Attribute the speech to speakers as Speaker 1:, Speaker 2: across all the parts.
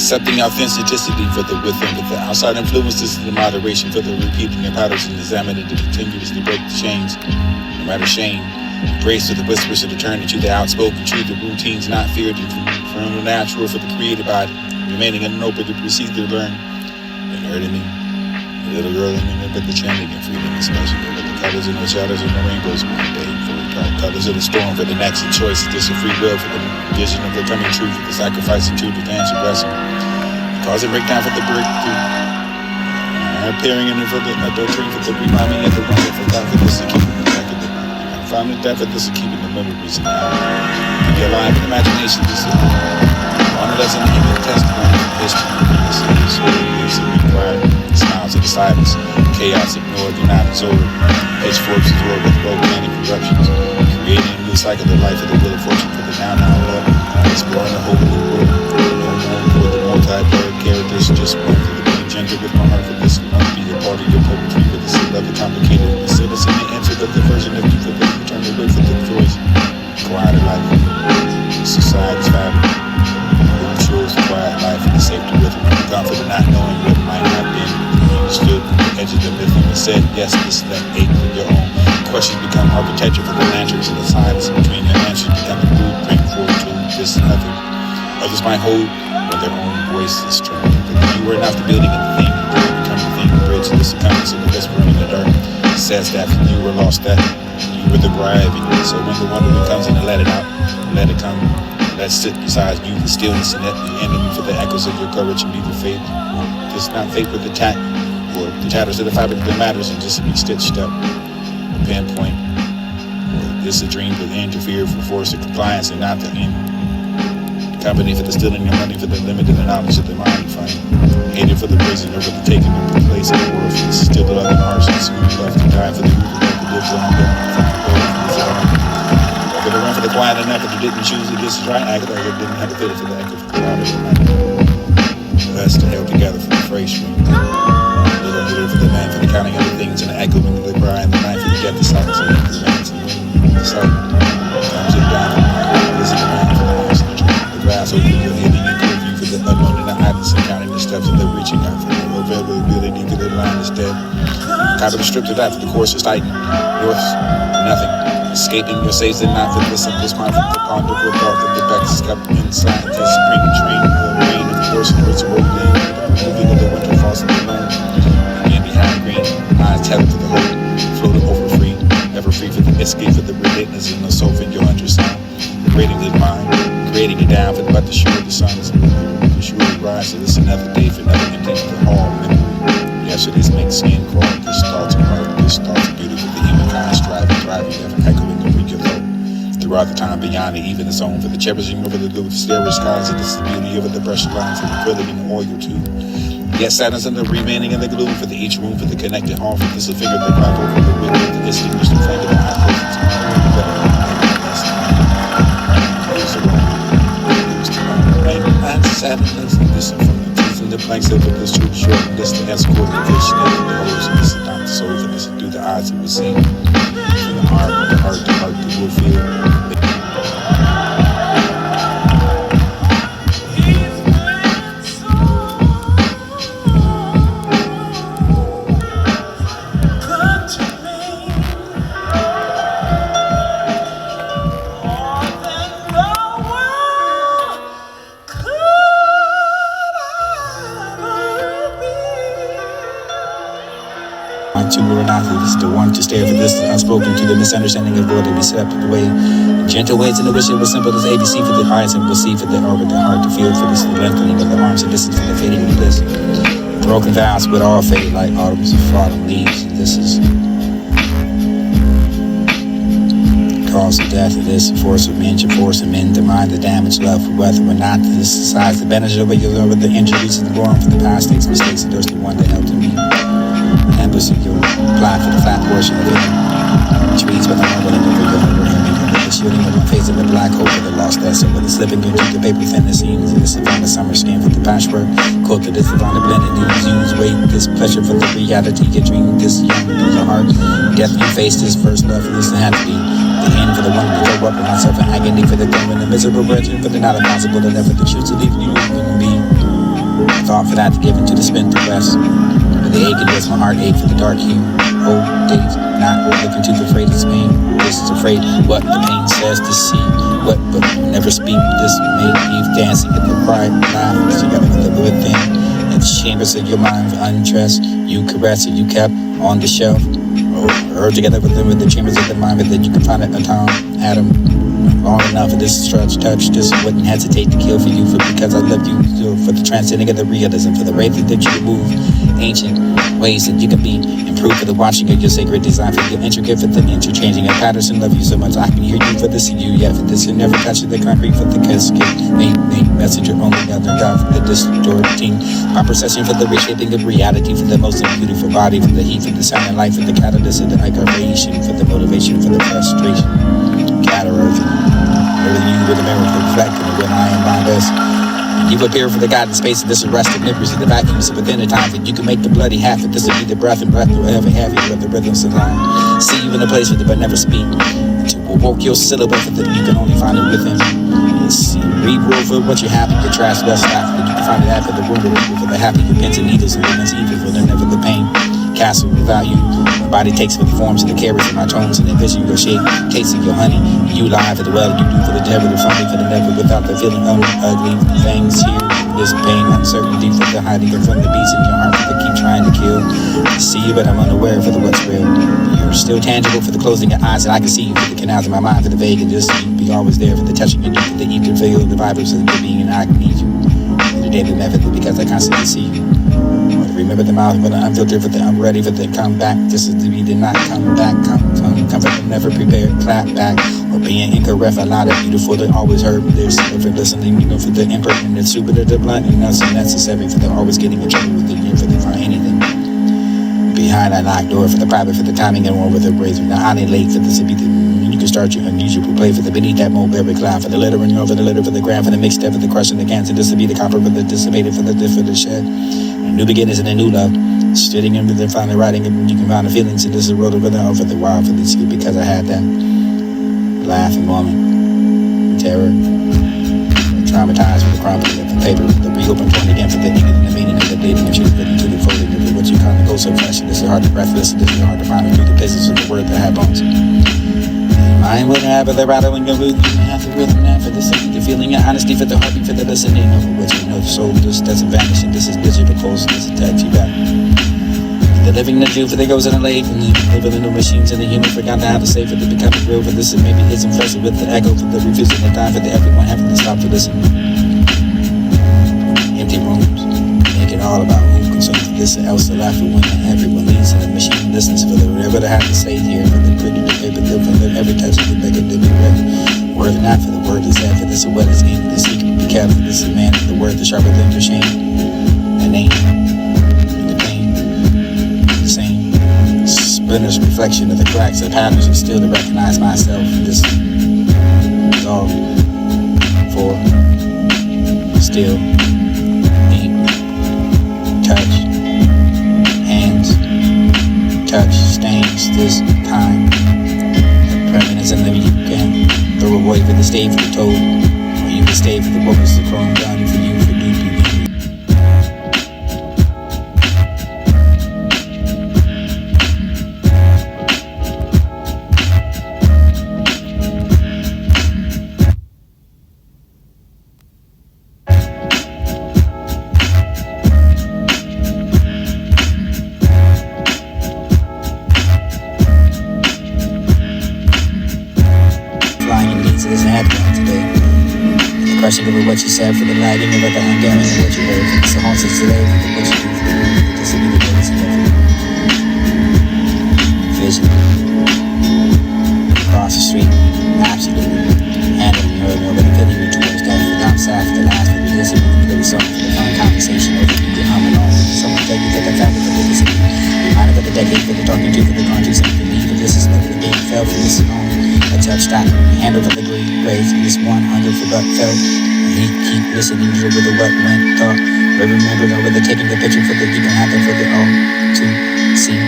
Speaker 1: accepting authenticity for the within, with the outside influences and the moderation for the repeating the patterns and examining to continuously break the chains, no matter shame. Embrace for the whispers of the turn into the outspoken truth, the routines not feared and from the natural for the created body, remaining unopened to proceed to learn. And hurting me, the little girl in me, but the trending and freedom and special, with the colors and the shadows and the rainbows, my day, for the dark colors of the storm, for the next choice, this is free will, for the vision of the coming truth, for the sacrifice of truth, the answer blessing, cause and breakdown for the breakthrough, appearing in for the adultery, for the reminding of the wonder, for God, for this to keep the back of the mind, finding that for this to keeping the memories in mind, be alive in imagination, this is one of us in the human testimony of history, this is required. Smiles of the silence, chaos ignored, do not absorb. Pitchforks absorbed with volcanic eruptions, creating a new cycle of life of the wheel of fortune for the now love, exploring the whole new world. No more with the multi-player characters, just one for the being gentle with my heart for this one be a part of your poetry for this love the complicated, the citizen the answer but the version of you for the return away for the voice. Quiet life, society's fabric. Chose the quiet life and the safety with it, the comfort of not knowing what might have been. You stood on the edge of the myth and said, yes, this left ache for your own. Questions become architecture for the lanterns and the silence between your answers become the blueprint for to this nothing. Others might hold with their own voices strong. But you were not the building of the thing, you become the thing, the bridge, the circumference of the whispering in the dark. It says that you were lost, that you were the griving. So when the wonder comes in and let it out, let it come. Let's sit beside you, the stillness and the enemy for the echoes of your courage and be the faith. Just not faith with the tat, or the tatters of the fabric that matters and just to be stitched up. A pinpoint, or this a dream that interfere for force of compliance and not the end. The company for the stealing your money for the limited knowledge of the mind you find. Hated for the prison or for the taking of the place in the world for the still the loving harshness who love to die for the youth that lives on them. For the run for the quiet enough that you didn't choose to just try act or didn't have to fit it for the echo for the water of the us to held together for the freight stream. Little meter for the man for the counting of the things and the echo of the cry and the knife for the death, the silence of the events and the sight. Comes it down from the listen to man for the house and the tree. The grass over the hitting and curfew for the unknown and the islands and counting the steps of the reaching out for the availability for the line is dead. Kind of stripped of that for the course is tightened. North, nothing. Escaping your saves and not for this of this mind from the pond of the dark of the becks kept inside the spring train of the rain of the course of its rolling in the moving of the winter falls in the moon again behind green eyes tethered to the hope floating over free ever free for the escape of the relentless and the soul in your hundred sound creating the mind creating it down for the but the shore of the suns the shore of rise so this another day for another empty the hall memory yesterday's make skin crawl this thoughts of heart this thoughts of beauty for the humankind striving thriving ever echoing throughout the time beyond the even its own for the cherishing over the blue starry skies of the beauty over the pressure lines for the acrylic and the oil too. Yet sadness and the remaining in the gloom for the each room for the connected hall for this a figure that cloud over the wind with the distinguished and flame of the high places and sadness and this from the teeth and the blanks of this true short and this the escort the vision of the colors and this is down the soul for this through the eyes it was seen from the heart to heart the will feel. To or not, this is the one to stare for this unspoken to the misunderstanding of what it accepted away. Gentle ways in the wish it was simple as ABC for the eyes and we'll see for the orbit, the heart to feel for this lengthening of the arms and distance for the fading of bliss. Broken vows would all fade like autumn's fallen leaves. This is cause of death of this force of men to force of men to mind the damage love for whether or not this decides the benefit of your love the injuries and the born for the past takes mistakes and there's the one that helped me. Embassy, you apply for the flat portion of it. Trees with the one willing to figure out where the shooting of my face in the black hole for the lost essence. With the slipping into the paper thin the seams. This is on the summer skin for the patchwork. Quote this is on the blended news. Use weight, this pleasure for the reality. Your dream, this young, through the heart. Death, you face this first love. This had to be the end for the one to throw up in myself in agony for the thing. And the miserable brethren for the not impossible to never to choose to leave you and be. I thought for that to give into the spin to rest. For the aching does my heart ache for the dark hue. Old days, not looking to the freighter's pain. Just afraid what the pain says to see. What but never speak. This made Eve dancing at the pride laugh. Together with the within. In the chambers of your mind undressed. You caress it, you kept on the shelf. Or together with them with the chambers of the mind, but then you can find it a time, Adam. Long enough for this stretch touch, just wouldn't hesitate to kill for you, for because I love you, for the transcending of the realism, for the rate that you can move, ancient ways that you can be improved, for the watching of your sacred design, for your intricate, for the interchanging of patterns, and love you so much I can hear you for this and you, yeah, for this and never touching the concrete, for the casket, made messenger only other God, for the distorting, my procession, for the reshaping of reality, for the most beautiful body, for the heat, for the sound and light, for the catalyst of the aggravation, for the motivation, for the frustration, cataract. You with a mirror reflecting when I am my best. You prepare for the God in space of this arrested memories of the vacuums within the time that you can make the bloody half of this will be the breath and breath will ever have you with the rhythms of line. See you in a place with it but never speak. To awoke your syllable for that you can only find it within. See, read over what you have in your trash dust after you can find it after the wounded for the happy your pins and needles and women's evil for the never the pain. Castle without you. My body takes the forms and the carries of my tones and envision your shape, tasting your honey. You lie for the well, you do for the devil, the funny for the never without the feeling of ugly things here. This pain, uncertainty for the hiding from the beats in your heart for the keep trying to kill. I see you, but I'm unaware for the what's real. You're still tangible for the closing of eyes that I can see you for the canals of my mind for the vague and just you be always there for the touching of you for the ether feel the vibers of the being and I can need you. The day we met because I constantly see you. Remember the mouth when I'm filtered for the I'm ready for the come back. This is to be did not come back. Come for the never prepared clap back. Or being incorrect, a lot of beautiful that always heard. There's for listening, even for the impertinent, super to the blunt, and that's necessary for the always getting in trouble with the year for the for anything. Behind that locked door for the private, for the timing and one with the brazen. The honey late for this to be the you can start your unusual play for the beneath that mulberry cloud for the littering over the litter for the ground for the mixed step for the crushing the cancer. This to be the copper for the dissipated for the diff for the shed. New beginnings and a new love. Sitting in with the finally writing it when you can find the feelings and this is rolled over the wild for this because I had that laughing moment. Terror. Traumatized with the crumbling of the paper. The reopened point again for the ink and the meaning of the dating and truth into the folding of what you call the go so fresh. This is hard to breathless. This is hard to find through the business of the word that had bones. I ain't wouldn't have the rattling of root, you have the rhythm now for the sake, the feeling of honesty for the heartbeat for the listening over what you know. The soul this doesn't vanish and this is digital pulse, this is taxi back. The living the Jew for the goes in the lake and the living in the machines and the human forgot how to say for the becoming real for this and maybe it's impressive with the echo for the refusing to die for the everyone having to stop to listen. Empty rooms, make it all about who consumes this and else the laughter when everyone leaves and the machine listens for the whatever they have to say here for the pretty the paper the for the every touch of the beggar to be read. Word or not for the word is that for this and what is in the secret be kept for this is man for the word the sharper than your shame. The name, the pain, the same. Splinter's reflection of the cracks of patterns and still to recognize myself in this is all for still ink, touch, hands, touch, stains this time. The permanence and then you can throw away for the stay for the toll, or you can stay for the what was the chrome done for you for do. Crushing over what you said for the lagging about the ungamming of what you heard. It's the haunted today for what you do for the room. This will be the days of vision. Across the street, absolutely. Handling you heard nobody feeling you towards that. For the outside, for the last, for the listen, for the result, for the fun conversation over you get home alone. Someone tell you that the fact of the listen. Reminded of the decade for the talking to, for the country, something to leave. For this is never the game fell for this alone. A touch that handle for the grave in this 100 for but felt. And he keep listening to the what went thought. Remember over the taking the picture for the you can have them for the all to see.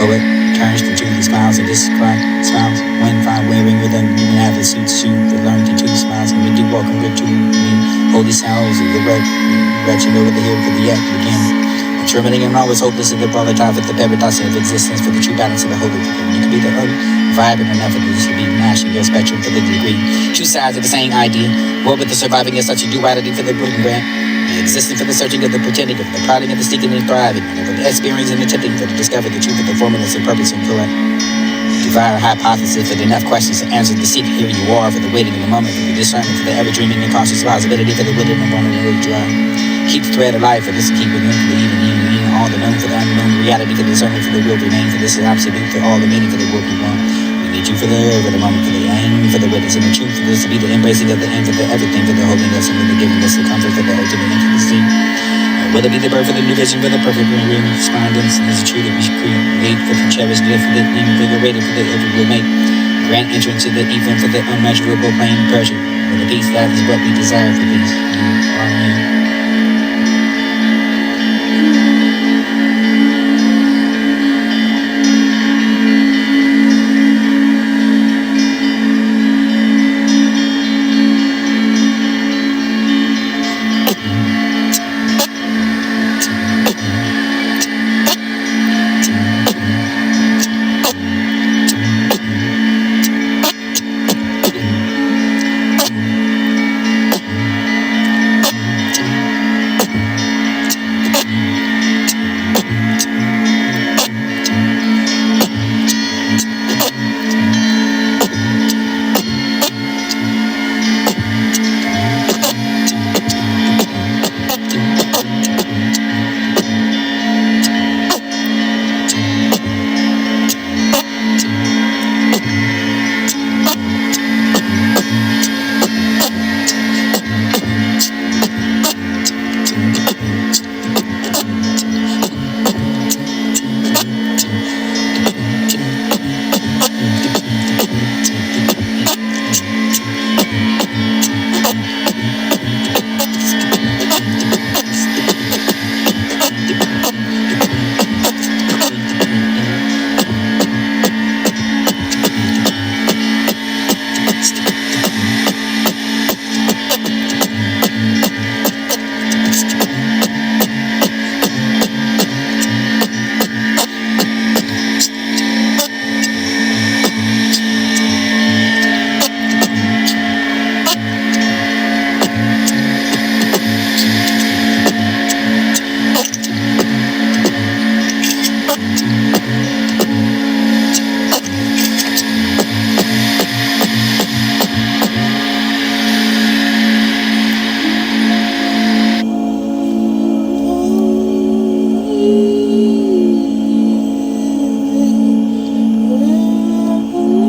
Speaker 1: Poet turns into the smiles and this cry smiles when fine wearing with them you can have the suits shoot for learn to choose smiles and we do welcome good to me. Holy sounds of the red
Speaker 2: let you know what the here for the act begin. Trembling and always hopeless in the time for the paradox of existence, for the true balance of the holy. You can be the vibrant enough of this to be mashing your spectrum for the degree. Two sides of the same idea. What with the surviving is such a duality for the broken grant. The existing for the searching of the pretending of the prodding of the seeking and thriving. And for the experiencing and attempting for the discover the truth of the formulous and purpose and correct. Divine hypothesis for the enough questions to answer the seek. Here you are for the waiting in the moment, for the discernment, for the ever dreaming and conscious possibility, for the willing and vulnerability to dry. Keep the thread alive for this, keep it in for the even, all the known for the unknown, reality for the discernment, for the will remain, for this is absolute, for all the meaning, for the will be one. We need you for the for the moment, for the aim, for the witness and the truth, for this to be the embracing of the end, for the everything, for the holiness and the givingness, the comfort, for the ultimate intimacy. Will it be the birth of the new vision, for the perfect respondence? Is it true that we should create for the cherished gift, for the invigorated, for the every will make? Grant entrance to the even for the unmeasurable plain pressure. For the peace, that is what we desire for peace. You are here.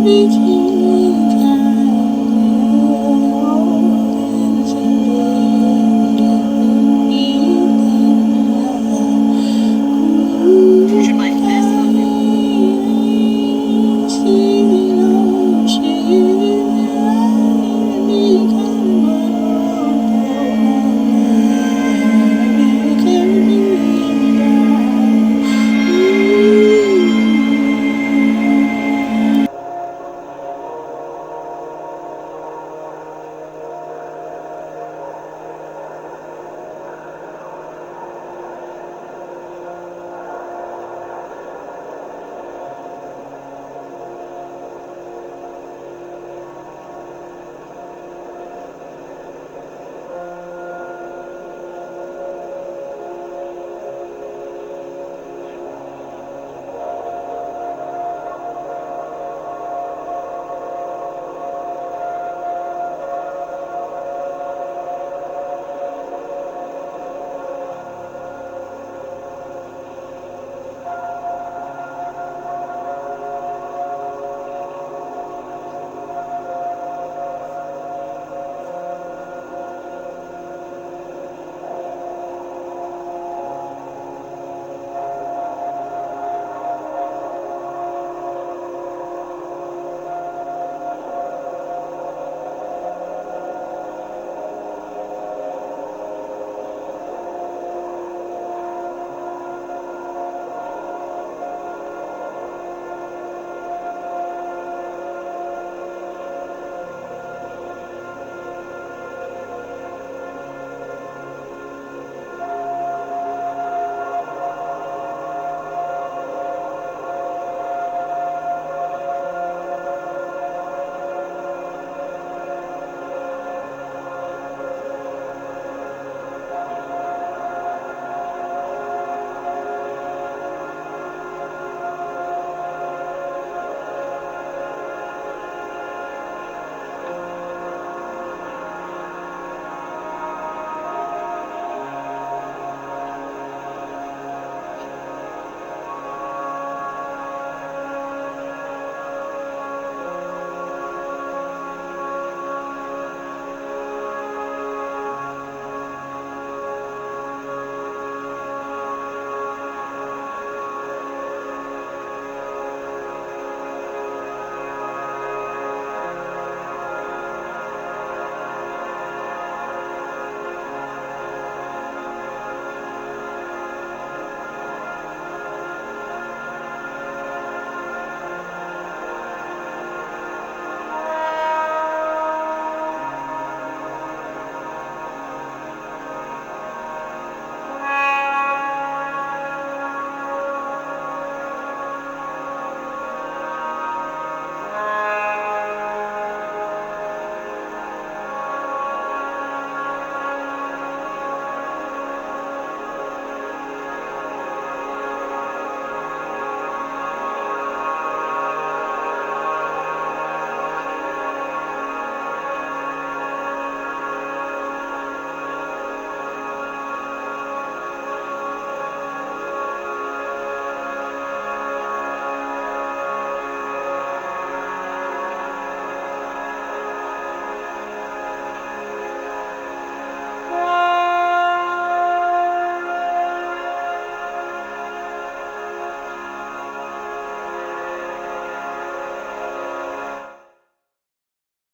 Speaker 3: Thank you.